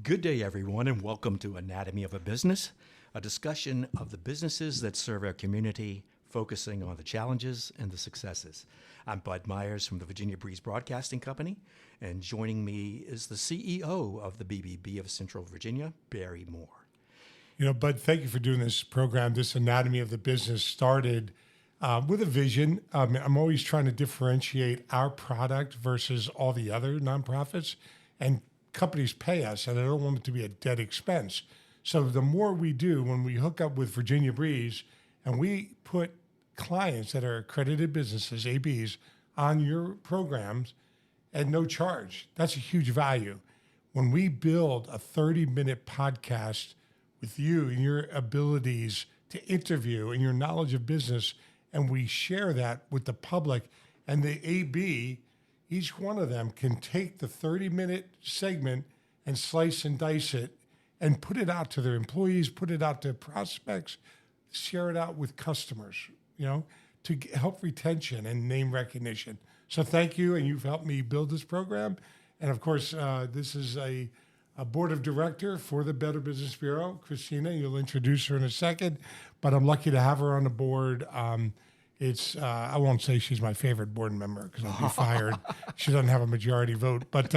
Good day, everyone, and welcome to Anatomy of a Business, a discussion of the businesses that serve our community, focusing on the challenges and the successes. I'm Bud Myers from the Virginia Breeze Broadcasting Company, and joining me is the CEO of the BBB of Central Virginia, Barry Moore. Bud, thank you for doing this program. This Anatomy of the Business started with a vision. I'm always trying to differentiate our product versus all the other nonprofits, and companies pay us, and I don't want it to be a dead expense. So the more we do, when we hook up with Virginia Breeze and we put clients that are accredited businesses, ABs, on your programs at no charge, that's a huge value. When we build a 30-minute podcast with you and your abilities to interview and your knowledge of business, and we share that with the public and the AB, each one of them can take the 30-minute segment and slice and dice it and put it out to their employees, put it out to prospects, share it out with customers, to help retention and name recognition. So thank you, and you've helped me build this program. And of course, this is a board of director for the Better Business Bureau, Krystina. You'll introduce her in a second, but I'm lucky to have her on the board. I won't say she's my favorite board member because I'll be fired. She doesn't have a majority vote, but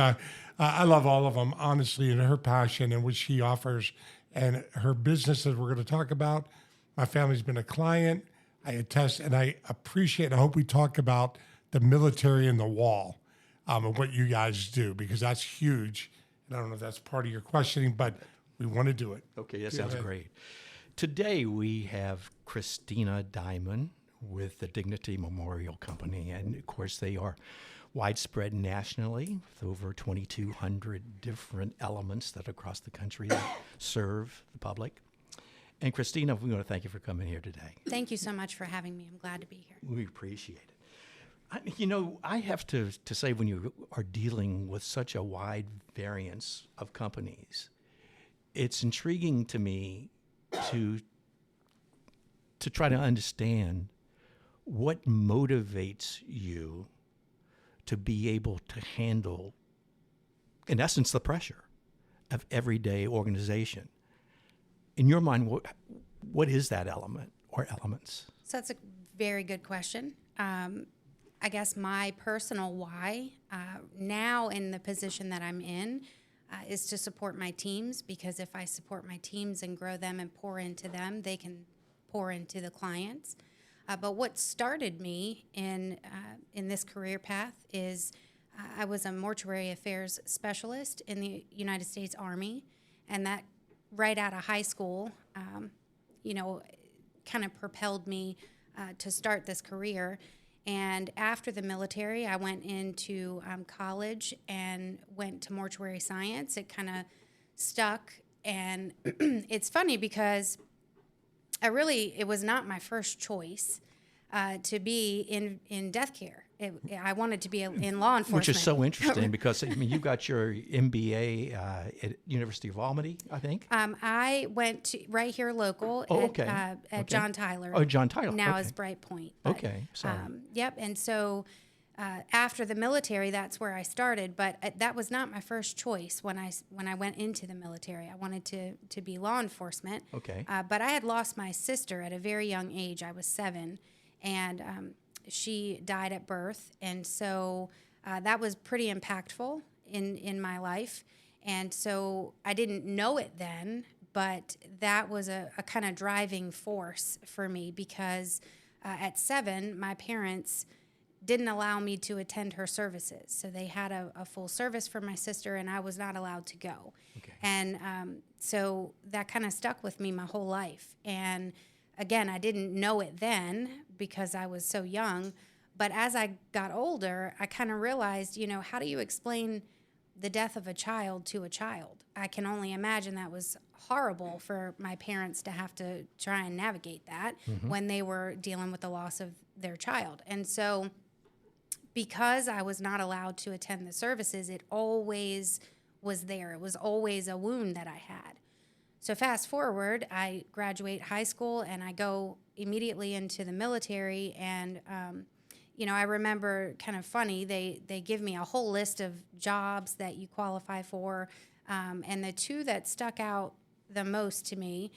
I love all of them, honestly, and her passion and what she offers and her business that we're going to talk about. My family's been a client. I attest, and I appreciate, and I hope we talk about the military and the wall and what you guys do, because that's huge. And I don't know if that's part of your questioning, but we want to do it. Okay, that sounds great. Today we have Krystina Diman with the Dignity Memorial Company. And of course, they are widespread nationally with over 2,200 different elements that across the country serve the public. And Krystina, we want to thank you for coming here today. Thank you so much for having me. I'm glad to be here. We appreciate it. I have to say, when you are dealing with such a wide variance of companies, it's intriguing to me to try to understand what motivates you to be able to handle, in essence, the pressure of everyday organization. In your mind, what is that element or elements? So that's a very good question. I guess my personal why, now in the position that I'm in, is to support my teams, because if I support my teams and grow them and pour into them, they can pour into the clients. But what started me in this career path is I was a mortuary affairs specialist in the United States Army, and that right out of high school, kind of propelled me to start this career. And after the military, I went into college and went to mortuary science. It kind of stuck, and it's funny because it was not my first choice to be in death care. I wanted to be in law enforcement. Which is so interesting because, you got your MBA at University of Albany, I think? I went to right here local at John Tyler. Oh, John Tyler. Now is Bright Point. Okay, sorry. Yep, and so after the military, that's where I started, but that was not my first choice when I went into the military. I wanted to be law enforcement. Okay. But I had lost my sister at a very young age. I was 7, and she died at birth, and so that was pretty impactful in my life. And so I didn't know it then, but that was a kind of driving force for me, because at 7, my parents didn't allow me to attend her services. So they had a full service for my sister, and I was not allowed to go. Okay. And so that kind of stuck with me my whole life. And again, I didn't know it then because I was so young. But as I got older, I kind of realized, how do you explain the death of a child to a child? I can only imagine that was horrible for my parents to have to try and navigate that when they were dealing with the loss of their child. And so because I was not allowed to attend the services, it always was there. It was always a wound that I had. So fast forward, I graduate high school and I go immediately into the military, and I remember kind of funny, they give me a whole list of jobs that you qualify for. And the two that stuck out the most to me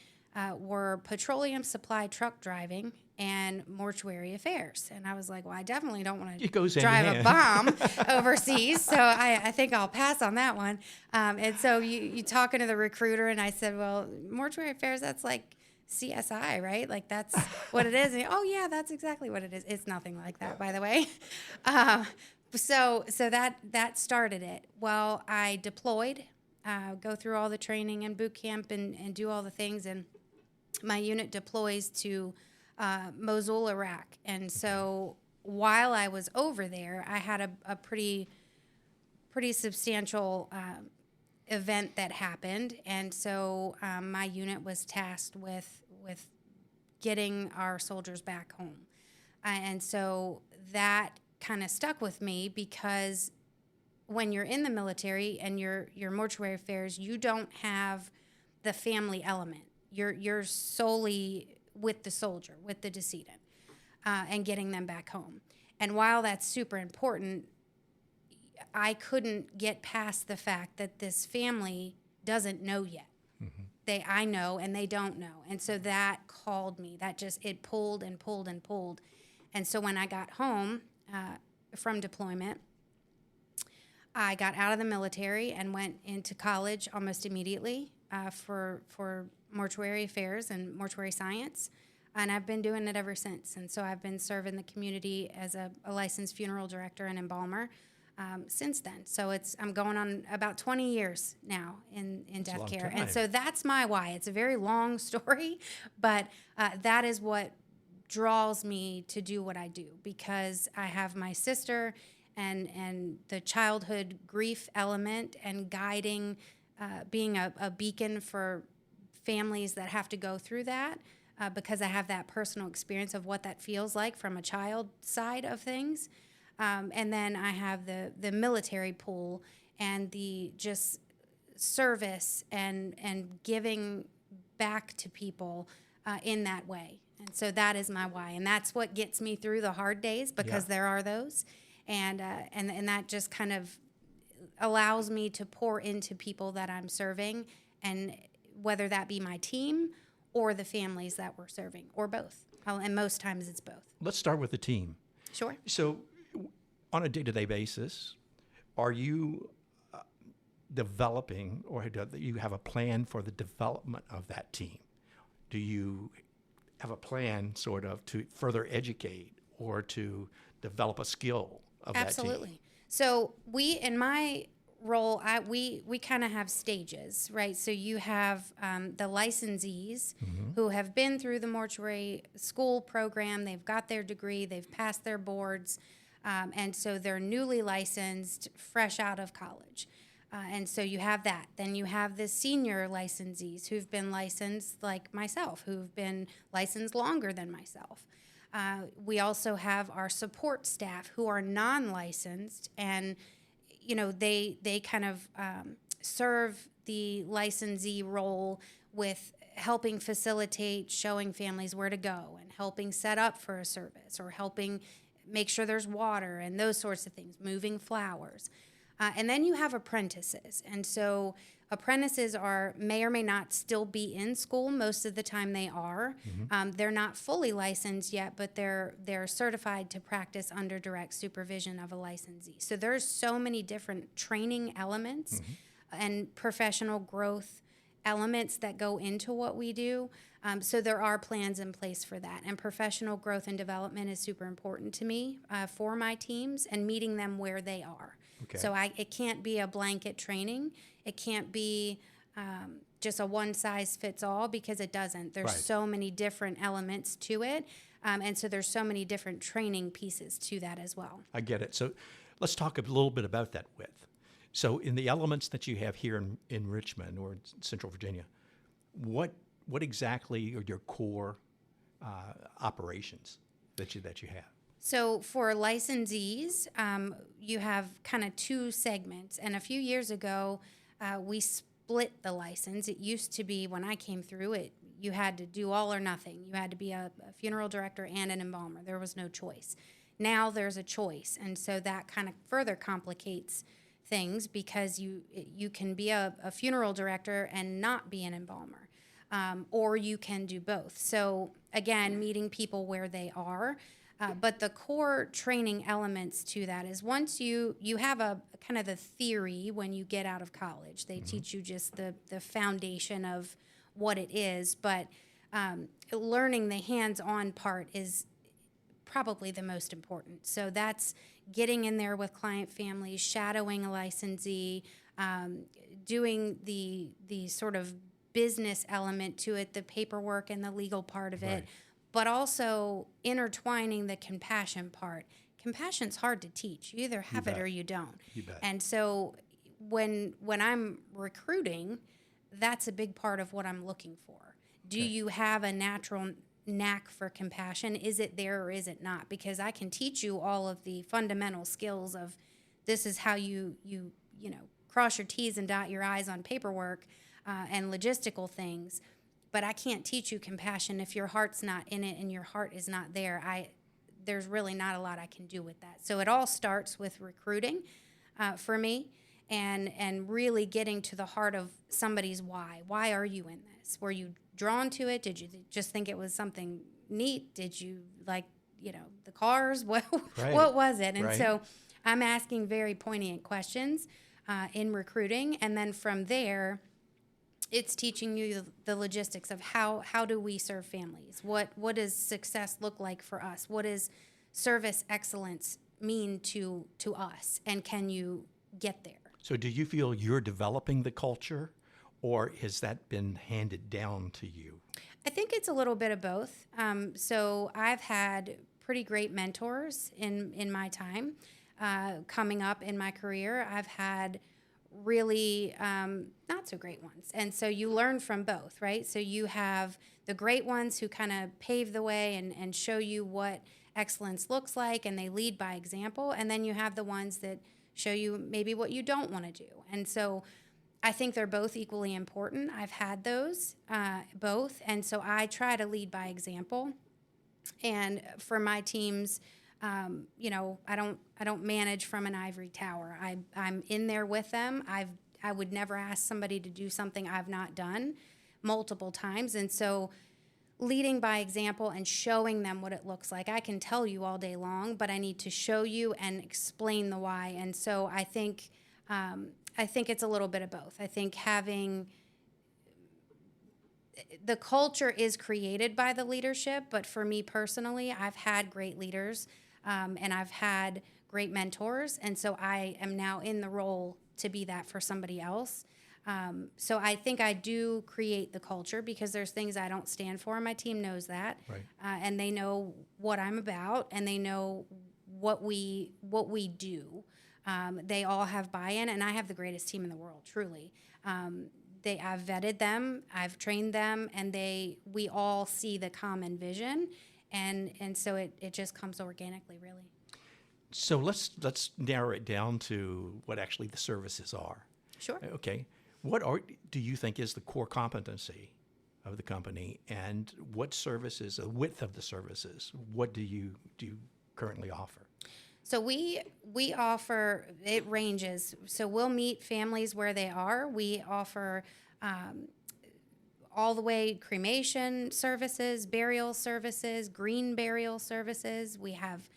were petroleum supply truck driving and mortuary affairs. And I was like, well, I definitely don't want to drive a bomb overseas. So I think I'll pass on that one. And so you talking to the recruiter, and I said, well, mortuary affairs, that's like CSI, right? Like that's what it is. And oh yeah, that's exactly what it is. It's nothing like that, by the way. So that started it. Well, I deployed, go through all the training and boot camp and do all the things. And my unit deploys to Mosul, Iraq. And so while I was over there, I had a pretty substantial event that happened, and so my unit was tasked with getting our soldiers back home, and so that kind of stuck with me because when you're in the military and your mortuary affairs, you don't have the family element. You're solely with the soldier, with the decedent, and getting them back home. And while that's super important, I couldn't get past the fact that this family doesn't know yet. Mm-hmm. I know and they don't know. And so that called me. It pulled and pulled and pulled. And so when I got home from deployment, I got out of the military and went into college almost immediately for mortuary affairs and mortuary science. And I've been doing it ever since. And so I've been serving the community as a licensed funeral director and embalmer since then. So I'm going on about 20 years now in death care. Time. And so that's my why. It's a very long story, but that is what draws me to do what I do, because I have my sister and the childhood grief element and guiding, being a beacon for families that have to go through that, because I have that personal experience of what that feels like from a child side of things. And then I have the military pool and the just service and giving back to people in that way. And so that is my why. And that's what gets me through the hard days, because there are those. And that just kind of allows me to pour into people that I'm serving, and whether that be my team or the families that we're serving, or both. And most times it's both. Let's start with the team. Sure. So on a day-to-day basis, are you developing, or do you have a plan for the development of that team? Do you have a plan sort of to further educate or to develop a skill of that team? Absolutely. So in my role, we kind of have stages, right? So you have the licensees who have been through the mortuary school program. They've got their degree. They've passed their boards. And so they're newly licensed, fresh out of college. And so you have that. Then you have the senior licensees who've been licensed like myself, who've been licensed longer than myself. We also have our support staff who are non-licensed, and they kind of serve the licensee role with helping facilitate, showing families where to go, and helping set up for a service, or helping make sure there's water and those sorts of things, moving flowers. And then you have apprentices. And so apprentices may or may not still be in school. Most of the time they are. They're not fully licensed yet, but they're certified to practice under direct supervision of a licensee. So there's so many different training elements and professional growth elements that go into what we do. So there are plans in place for that. And professional growth and development is super important to me for my teams, and meeting them where they are. Okay. So it can't be a blanket training. It can't be just a one-size-fits-all, because it doesn't. There's so many different elements to it. And so there's so many different training pieces to that as well. I get it. So let's talk a little bit about that width. So in the elements that you have here in Richmond or Central Virginia, what exactly are your core operations that you have? So for licensees, you have kind of two segments. And a few years ago, we split the license. It used to be, when I came through it, you had to do all or nothing. You had to be a funeral director and an embalmer. There was no choice. Now there's a choice. And so that kind of further complicates things because you can be a funeral director and not be an embalmer. Or you can do both. So again, meeting people where they are. But the core training elements to that is once you have a kind of the theory when you get out of college. They teach you just the foundation of what it is. But learning the hands-on part is probably the most important. So that's getting in there with client families, shadowing a licensee, doing the sort of business element to it, the paperwork and the legal part of it, but also intertwining the compassion part. Compassion's hard to teach. You either have it or you don't. You bet. And so when I'm recruiting, that's a big part of what I'm looking for. Do you have a natural knack for compassion? Is it there or is it not? Because I can teach you all of the fundamental skills of this is how you cross your T's and dot your I's on paperwork and logistical things, but I can't teach you compassion if your heart's not in it and your heart is not there. There's really not a lot I can do with that. So it all starts with recruiting for me and really getting to the heart of somebody's why. Why are you in this? Were you drawn to it? Did you just think it was something neat? Did you like, the cars? What was it? And so I'm asking very poignant questions in recruiting. And then from there, it's teaching you the logistics of how do we serve families? What does success look like for us? What does service excellence mean to us? And can you get there? So do you feel you're developing the culture, or has that been handed down to you? I think it's a little bit of both. So I've had pretty great mentors in my time coming up in my career. I've had really not so great ones. And so you learn from both, right? So you have the great ones who kind of pave the way and show you what excellence looks like, and they lead by example. And then you have the ones that show you maybe what you don't want to do. And so I think they're both equally important. I've had those both. And so I try to lead by example. And for my teams, I don't manage from an ivory tower. I'm in there with them. I would never ask somebody to do something I've not done multiple times. And so leading by example and showing them what it looks like. I can tell you all day long, but I need to show you and explain the why. And so I think it's a little bit of both. I think having the culture is created by the leadership, but for me personally, I've had great leaders and I've had great mentors, and so I am now in the role to be that for somebody else. So I think I do create the culture because there's things I don't stand for. My team knows that, and they know what I'm about, and they know what we do. They all have buy-in, and I have the greatest team in the world, truly. I've vetted them, I've trained them, and we all see the common vision, and so it just comes organically, really. So let's narrow it down to what actually the services are. Sure. Okay. What do you think is the core competency of the company, and what services, the width of the services, what do you currently offer? So we offer, it ranges. So we'll meet families where they are. We offer all the way cremation services, burial services, green burial services. We have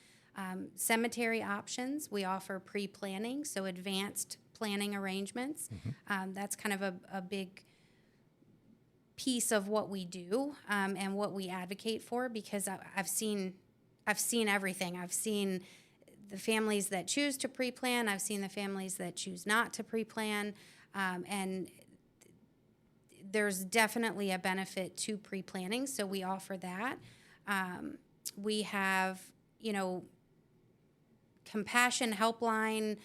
cemetery options. We offer pre-planning, so advanced planning arrangements. That's kind of a big piece of what we do and what we advocate for, because I've seen everything. I've seen the families that choose to pre-plan. I've seen the families that choose not to pre-plan, and there's definitely a benefit to pre-planning, so we offer that. We have, compassion helpline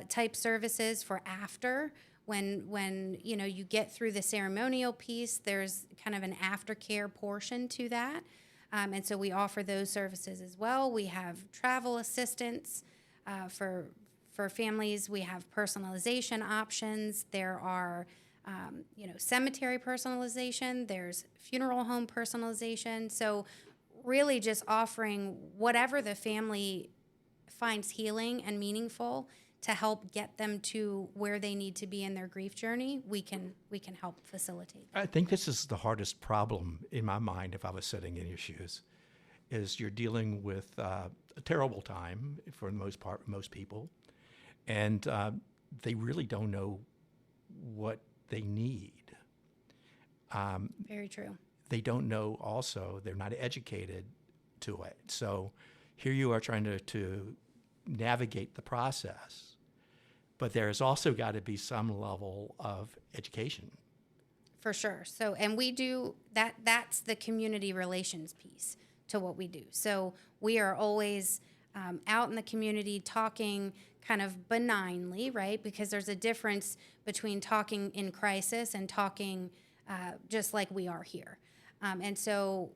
type services for after. When you get through the ceremonial piece, there's kind of an aftercare portion to that. And so we offer those services as well. We have travel assistance for families. We have personalization options. There are, cemetery personalization. There's funeral home personalization. So really just offering whatever the family finds healing and meaningful to help get them to where they need to be in their grief journey. We can help facilitate that. I think this is the hardest problem in my mind if I was sitting in your shoes, is you're dealing with a terrible time for the most part, most people, and they really don't know what they need. Very true. They don't know also, they're not educated to it. So here you are trying to navigate the process, but there's also got to be some level of education. For sure. So, and we do that, that's the community relations piece to what we do. So we are always out in the community talking kind of benignly, right? Because there's a difference between talking in crisis and talking just like we are here. And so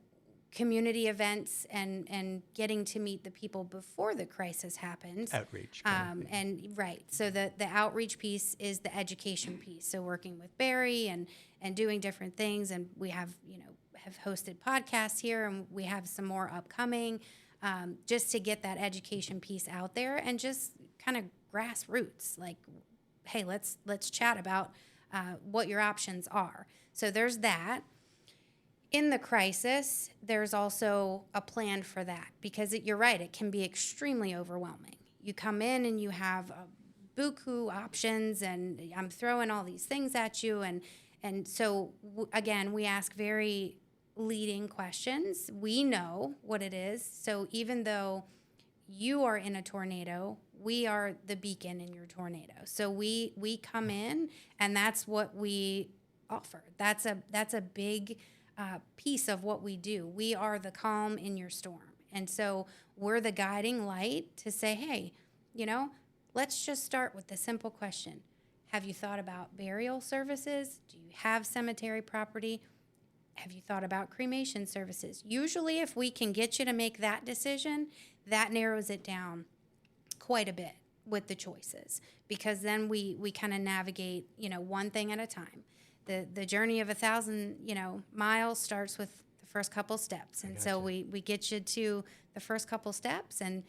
community events and getting to meet the people before the crisis happens. Outreach. And right. So the outreach piece is the education piece. So working with Barry and doing different things. And we have hosted podcasts here, and we have some more upcoming, just to get that education piece out there and just kind of grassroots, like, hey, let's chat about what your options are. So there's that. In the crisis, there's also a plan for that, because you're right, it can be extremely overwhelming. You come in and you have buku options, and I'm throwing all these things at you, and so again, we ask very leading questions. We know what it is, so even though you are in a tornado, we are the beacon in your tornado. So we come in, and that's what we offer. That's a big piece of what we do. We are the calm in your storm. And so we're the guiding light to say, hey, let's just start with the simple question. Have you thought about burial services? Do you have cemetery property? Have you thought about cremation services? Usually if we can get you to make that decision, that narrows it down quite a bit with the choices, because then we kind of navigate, one thing at a time. The journey of 1,000, miles starts with the first couple steps. And so we get you to the first couple steps, and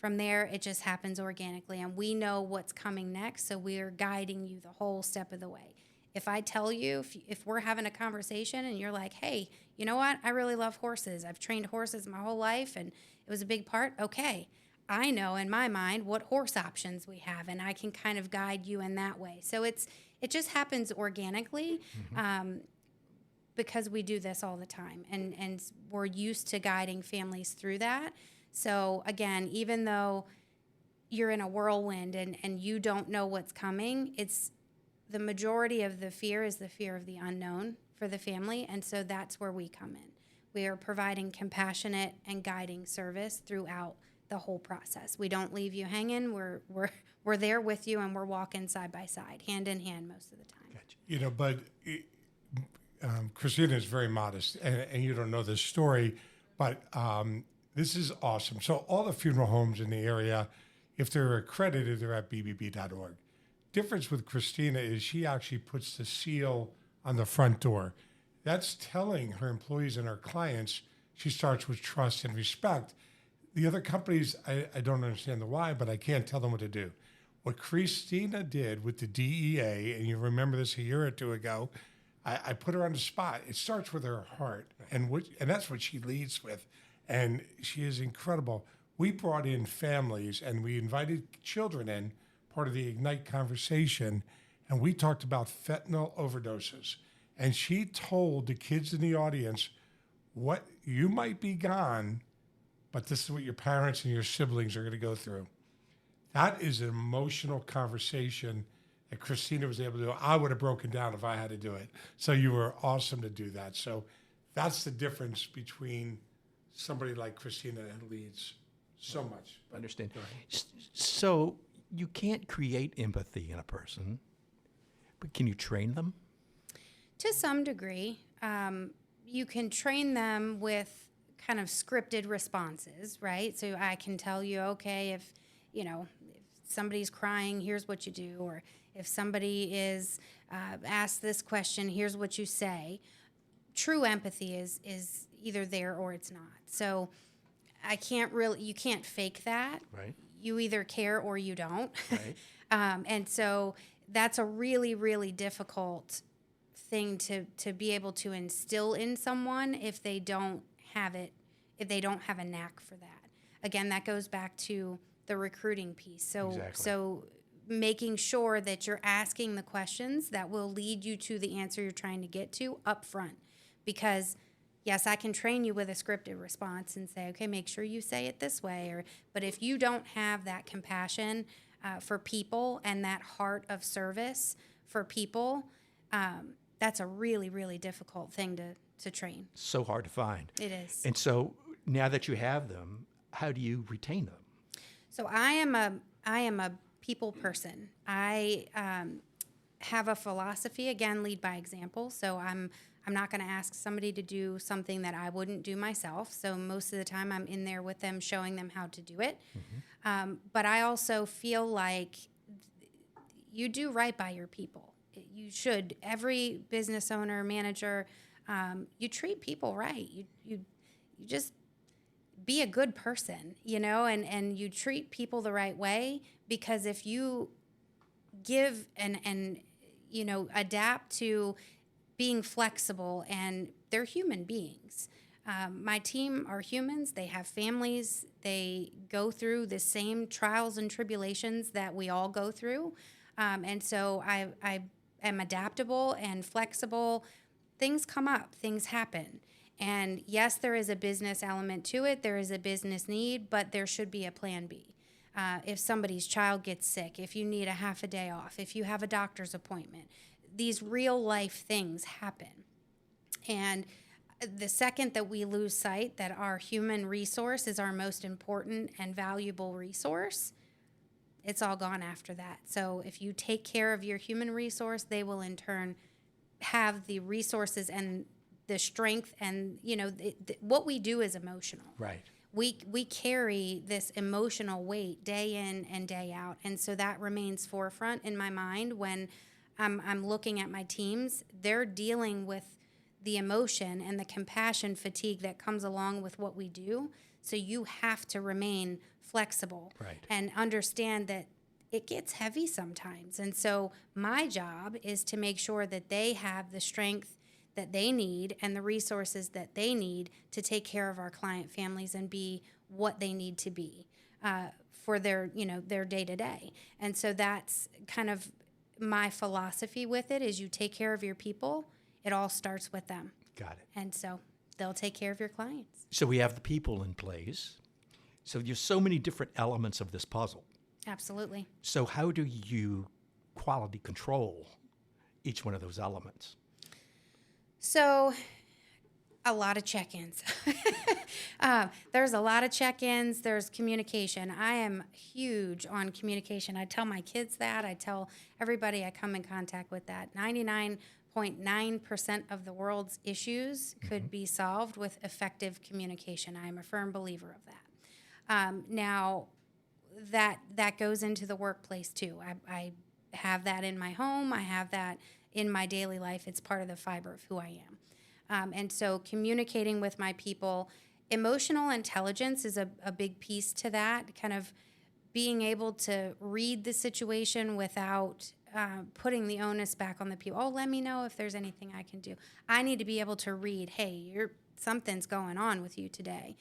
from there it just happens organically. And we know what's coming next, so we're guiding you the whole step of the way. If I tell you, if we're having a conversation and you're like, hey, you know what? I really love horses. I've trained horses my whole life, and it was a big part. Okay, I know in my mind what horse options we have, and I can kind of guide you in that way. So it just happens organically, because we do this all the time, and we're used to guiding families through that. So again, even though you're in a whirlwind and you don't know what's coming, it's the majority of the fear is the fear of the unknown for the family, and so that's where we come in. We are providing compassionate and guiding service throughout the whole process. We don't leave you hanging. We're there with you, and we're walking side by side, hand in hand most of the time. Gotcha. But Krystina is very modest, and you don't know this story, but this is awesome. So all the funeral homes in the area, if they're accredited, they're at bbb.org. Difference with Krystina is she actually puts the seal on the front door. That's telling her employees and her clients she starts with trust and respect. The other companies, I don't understand the why, but I can't tell them what to do. What Krystina did with the DEA, and you remember this a year or two ago, I put her on the spot. It starts with her heart, and that's what she leads with, and she is incredible. We brought in families, and we invited children in, part of the Ignite conversation, and we talked about fentanyl overdoses. And she told the kids in the audience, what you might be gone, but this is what your parents and your siblings are going to go through. That is an emotional conversation that Krystina was able to do. I would have broken down if I had to do it. So you were awesome to do that. So that's the difference between somebody like Krystina that leads so much. Understand. So you can't create empathy in a person, but can you train them? To some degree. You can train them with kind of scripted responses, right? So I can tell you, okay, if somebody's crying, here's what you do. Or if somebody is asked this question, here's what you say. true empathy is either there or it's not. So you can't fake that. Right. You either care or you don't. Right. And so that's a really, really difficult thing to be able to instill in someone if they don't have it, if they don't have a knack for that. Again, that goes back to the recruiting piece. So making sure that you're asking the questions that will lead you to the answer you're trying to get to up front. Because yes, I can train you with a scripted response and say, okay, make sure you say it this way. But if you don't have that compassion for people and that heart of service for people, that's a really, really difficult thing to train. So hard to find. It is. And so now that you have them, how do you retain them? So I am a people person. I have a philosophy, again, lead by example. So I'm not going to ask somebody to do something that I wouldn't do myself. So most of the time I'm in there with them, showing them how to do it. Mm-hmm. But I also feel like you do right by your people. You should. Every business owner, manager, you treat people right. You just be a good person, and you treat people the right way, because if you give and adapt to being flexible, and they're human beings. My team are humans. They have families. They go through the same trials and tribulations that we all go through. And so I am adaptable and flexible. Things come up. Things happen. And yes, there is a business element to it. There is a business need, but there should be a plan B. If somebody's child gets sick, if you need a half a day off, if you have a doctor's appointment, these real life things happen. And the second that we lose sight that our human resource is our most important and valuable resource, it's all gone after that. So if you take care of your human resource, they will in turn have the resources and the strength, and what we do is emotional. Right. We carry this emotional weight day in and day out, and so that remains forefront in my mind when I'm looking at my teams. They're dealing with the emotion and the compassion fatigue that comes along with what we do. So you have to remain flexible, right, and understand that it gets heavy sometimes. And so my job is to make sure that they have the strength that they need and the resources that they need to take care of our client families and be what they need to be for their day to day. And so that's kind of my philosophy with it, is you take care of your people. It all starts with them. Got it. And so they'll take care of your clients. So we have the people in place. So there's so many different elements of this puzzle. Absolutely. So how do you quality control each one of those elements? So a lot of check-ins. There's a lot of check-ins. There's communication. I am huge on communication. I tell my kids that. I tell everybody I come in contact with that. 99.9% of the world's issues could be solved with effective communication. I am a firm believer of that. Now, that goes into the workplace too. I have that in my home. I have that in my daily life. It's part of the fiber of who I am. And so communicating with my people, emotional intelligence is a big piece to that, kind of being able to read the situation without putting the onus back on the people. Oh, let me know if there's anything I can do. I need to be able to read, hey, something's going on with you today.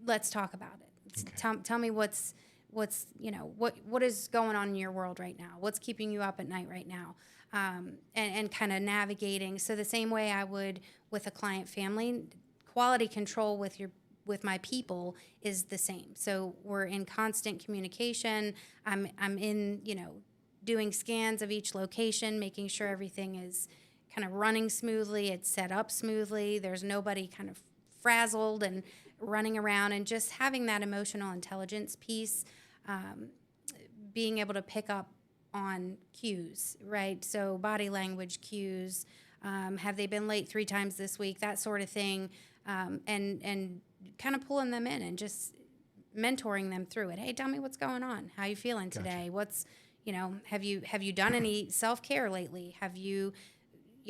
Let's talk about it. Okay. Tell me what is going on in your world right now? What's keeping you up at night right now? And kind of navigating. So the same way I would with a client family, quality control with my people is the same. So we're in constant communication. I'm in, doing scans of each location, making sure everything is kind of running smoothly. It's set up smoothly. There's nobody kind of frazzled and running around, and just having that emotional intelligence piece, being able to pick up on cues, right? So body language cues, have they been late 3 times this week, that sort of thing, and kind of pulling them in and just mentoring them through it. Hey, tell me what's going on. How you feeling today? Gotcha. What's, have you done any self-care lately? Have you,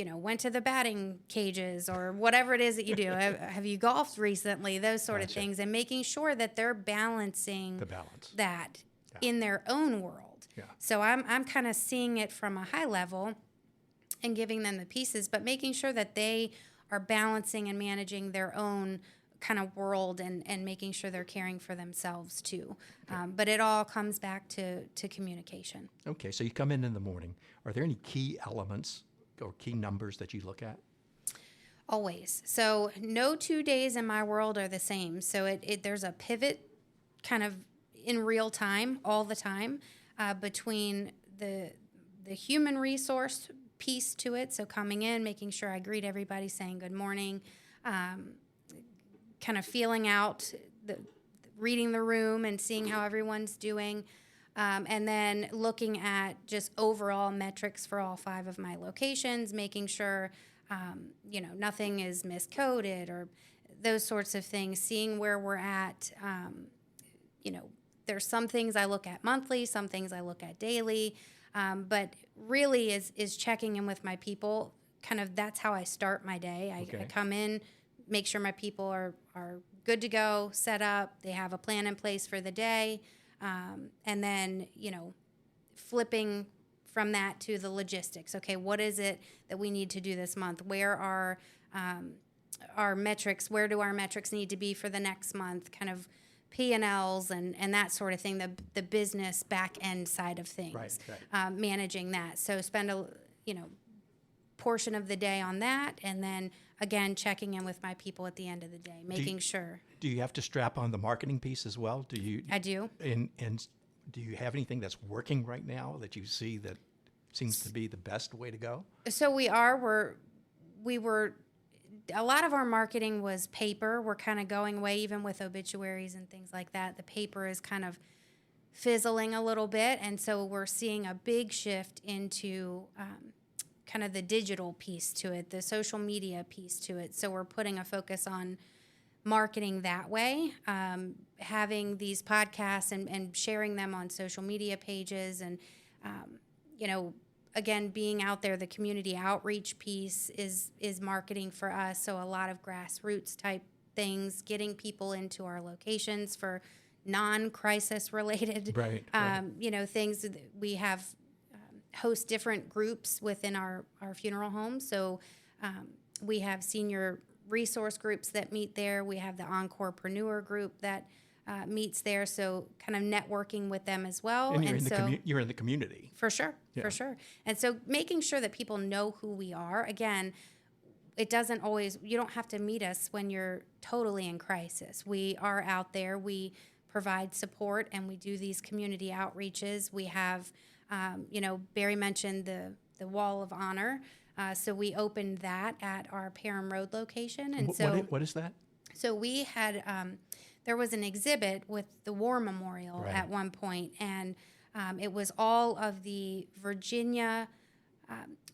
went to the batting cages or whatever it is that you do. Have you golfed recently? Those sort of Gotcha. things, and making sure that they're balancing The balance. that in their own world. Yeah. So I'm kind of seeing it from a high level and giving them the pieces, but making sure that they are balancing and managing their own kind of world and making sure they're caring for themselves too. But it all comes back to communication. Okay, so you come in the morning. Are there any key elements or key numbers that you look at? Always. So no 2 days in my world are the same. So there's a pivot kind of in real time all the time between the human resource piece to it. So coming in, making sure I greet everybody, saying good morning, kind of feeling out, reading the room and seeing how everyone's doing. And then looking at just overall metrics for all 5 of my locations, making sure, nothing is miscoded or those sorts of things, seeing where we're at. There's some things I look at monthly, some things I look at daily, but really is checking in with my people. Kind of that's how I start my day. I come in, make sure my people are good to go, set up, they have a plan in place for the day. And then, flipping from that to the logistics. Okay, what is it that we need to do this month? Where are our metrics? Where do our metrics need to be for the next month? Kind of P&Ls and that sort of thing, the business back end side of things, Right. Managing that. So spend a portion of the day on that, and then again checking in with my people at the end of the day, making sure. Do you have to strap on the marketing piece as well? Do you? I do. And do you have anything that's working right now that you see that seems to be the best way to go? So we were a lot of our marketing was paper. We're kind of going away, even with obituaries and things like that. The paper is kind of fizzling a little bit, and so we're seeing a big shift into kind of the digital piece to it, the social media piece to it. So we're putting a focus on marketing that way, having these podcasts and sharing them on social media pages, and again, being out there. The community outreach piece is marketing for us. So a lot of grassroots type things, getting people into our locations for non-crisis related, Right. things. We have host different groups within our funeral home. So we have senior resource groups that meet there. We have the Encorepreneur group that meets there. So kind of networking with them as well. And you're in the community. For sure, Yeah. for sure. And so making sure that people know who we are. Again, it doesn't always, you don't have to meet us when you're totally in crisis. We are out there. We provide support, and we do these community outreaches. We have, Barry mentioned the Wall of Honor. So we opened that at our Parham Road location. And What is that? So we had, there was an exhibit with the War Memorial Right. at one point, and it was all of the Virginia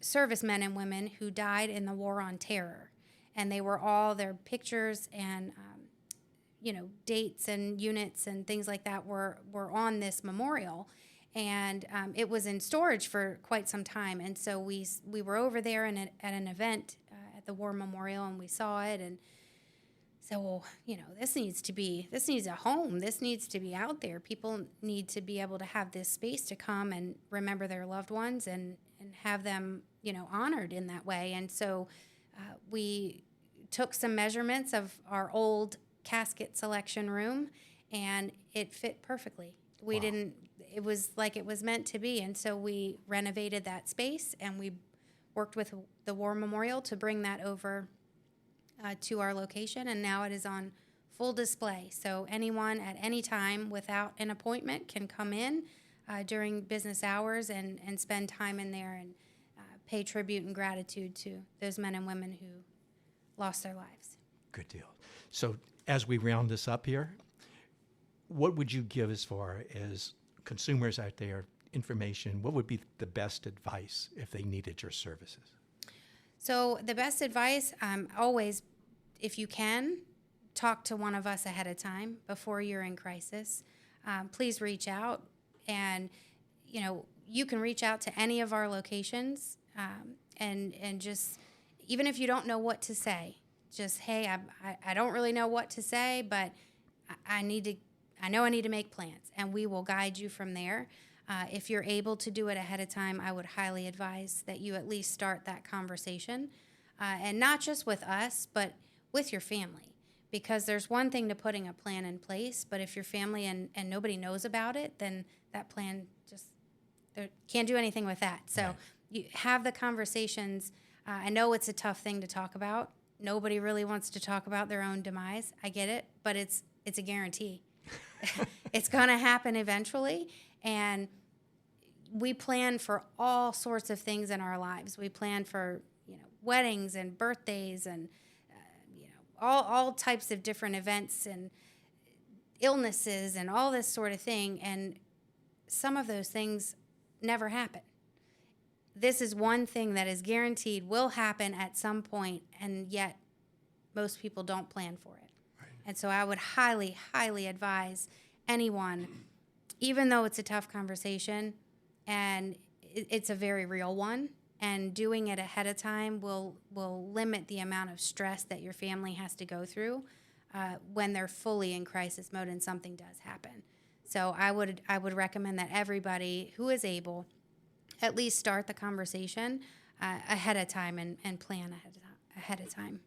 servicemen and women who died in the War on Terror. And they were all, their pictures and, dates and units and things like that were on this memorial. And it was in storage for quite some time. And so we were over there at an event at the War Memorial, and we saw it, and so, well, this needs a home. This needs to be out there. People need to be able to have this space to come and remember their loved ones and have them, honored in that way. And so we took some measurements of our old casket selection room, and it fit perfectly. We Wow. didn't, it was like it was meant to be. And so we renovated that space, and we worked with the War Memorial to bring that over to our location, and now it is on full display. So anyone at any time without an appointment can come in during business hours and spend time in there and pay tribute and gratitude to those men and women who lost their lives. Good deal. So as we round this up here, what would you give as far as consumers out there information? What would be the best advice if they needed your services? So the best advice, always, if you can, talk to one of us ahead of time before you're in crisis. Please reach out, and you can reach out to any of our locations and just, even if you don't know what to say, just, hey, I don't really know what to say, but I know I need to make plans, and we will guide you from there. If you're able to do it ahead of time, I would highly advise that you at least start that conversation, and not just with us, but with your family. Because there's one thing to putting a plan in place, but if your family and nobody knows about it, then that plan just can't do anything with that. So Right. you have the conversations. I know it's a tough thing to talk about. Nobody really wants to talk about their own demise. I get it, but it's a guarantee. It's going to happen eventually, and we plan for all sorts of things in our lives. We plan for, weddings and birthdays and all types of different events and illnesses and all this sort of thing, and some of those things never happen. This is one thing that is guaranteed will happen at some point, and yet most people don't plan for it. Right. And so I would highly, highly advise anyone, even though it's a tough conversation and it's a very real one, and doing it ahead of time will limit the amount of stress that your family has to go through when they're fully in crisis mode and something does happen. So I would recommend that everybody who is able at least start the conversation ahead of time and plan ahead of time.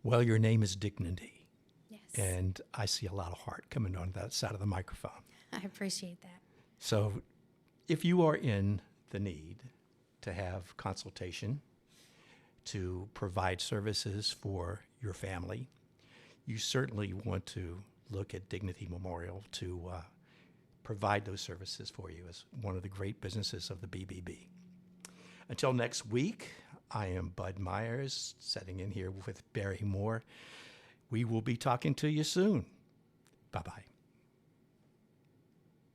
Well, your name is Dignity. Yes. And I see a lot of heart coming on that side of the microphone. I appreciate that. So if you are in the need to have consultation, to provide services for your family, you certainly want to look at Dignity Memorial to provide those services for you as one of the great businesses of the BBB. Until next week, I am Bud Myers, sitting in here with Barry Moore. We will be talking to you soon. Bye-bye.